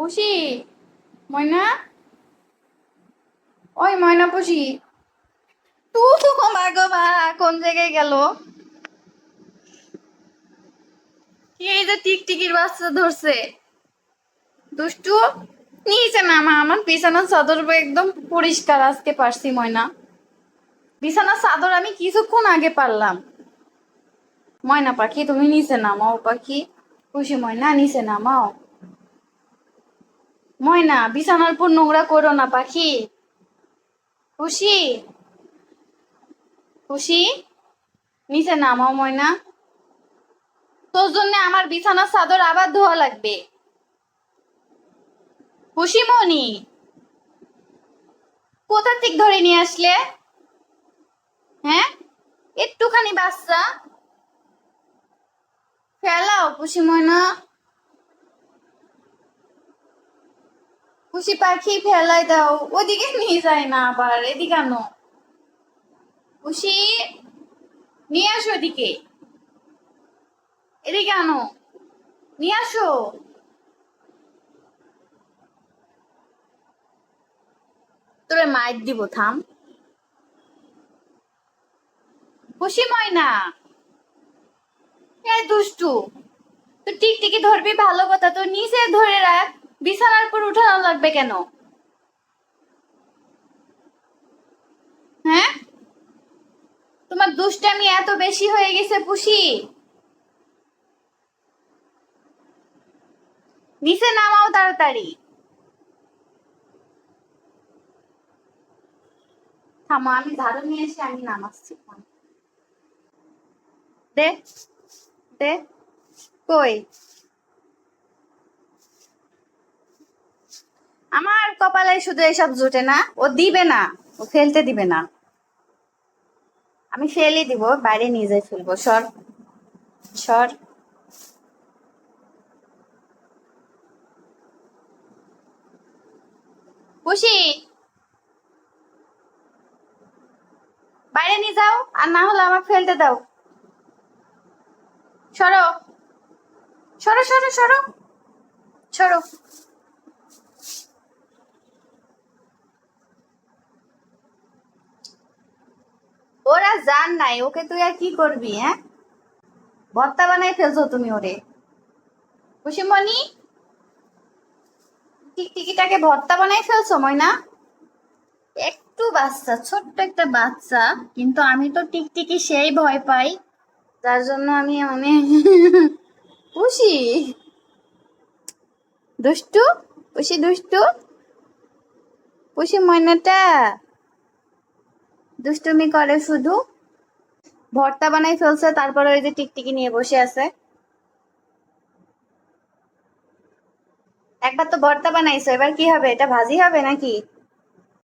পুষি, ময়না, ওই ময়না পুষি, তু তো মা গো মা, কোন জায়গায় গেল? এই যে টিকটিকির বাচ্চা ধরছে, দুষ্টু। নিচে নামা, আমার বিছানার চাদর একদম পরিষ্কার আজকে পারছি ময়না। বিছানার চাদর আমি কিছুক্ষণ আগে পারলাম। ময়না পাখি তুমি নিচে নামাও পাখি, খুশি ময়না নিচে নামাও। ময়না বিছানার পর নোংরা করো না পাখি। খুশি, খুশি, নিচে নামাও ময়না। তোর জন্য আমার বিছানার চাদর আবার ধোয়া লাগবে। খুশি মনি, কোথা থেকে ধরে নিয়ে আসলে? হ্যাঁ, একটুখানি বাচ্চা ফেলাও খুশি ময়না। খুশি পাখি ফেলাই দাও, ওদিকে নিয়ে যায় না, আবার এদিকে আনো। খুশি, নিয়ে আসো এদিকে, এদিকে আনো, নিয়ে আসো। তোরে মাইর দিব, থাম। খুশি ময়না, এই দুষ্টু, তো টিকটিকি ধরবি ভালো কথা, তো নিচে ধরে রাখ, বিছানার পর উঠানো লাগবে কেন? হ্যাঁ, তোমার দুষ্টামি এত বেশি হয়ে গেছে পুষি। নিচে নামাও তাড়াতাড়ি। থামো, আমি ঝাড়ু নিয়ে এসে আমি নামাচ্ছি। দে, দে, কই? আমার কপালে শুধু এসব জুটে না, ও দিবে না, ও ফেলতে দিবে না। আমি ফেলে দিব, বাইরে নিয়ে যাই ফেলবো, সর, সর। খুশি, বাইরে নিয়ে যাও, আর না হলে আমাকে ফেলতে দাও। সরো, সরো, সরো, সরো, সরো। ওরা জান নাই, ওকে তুই আর কি করবি? হ্যাঁ, ভর্তা বানাই ফেলছো তুমি ওরে। খুশিমণি, টিকটিকিটাকে ভর্তা বানাই ফেলছো ময়না। একটু বাচ্চা, ছোট্ট একটা বাচ্চা, কিন্তু আমি তো টিকটিকি সেই ভয় পাই, যার জন্য আমি অনেক খুশি। দুষ্টু, খুশি দুষ্টু, খুশি ময়নাটা দুষ্টুমি করে শুধু। ভর্তা বানাই ফেলছে, তারপরে ওই যে টিকটিকি নিয়ে বসে আছে। একবার তো ভর্তা বানাইছো, এবার কি হবে? এটা ভাজি হবে নাকি?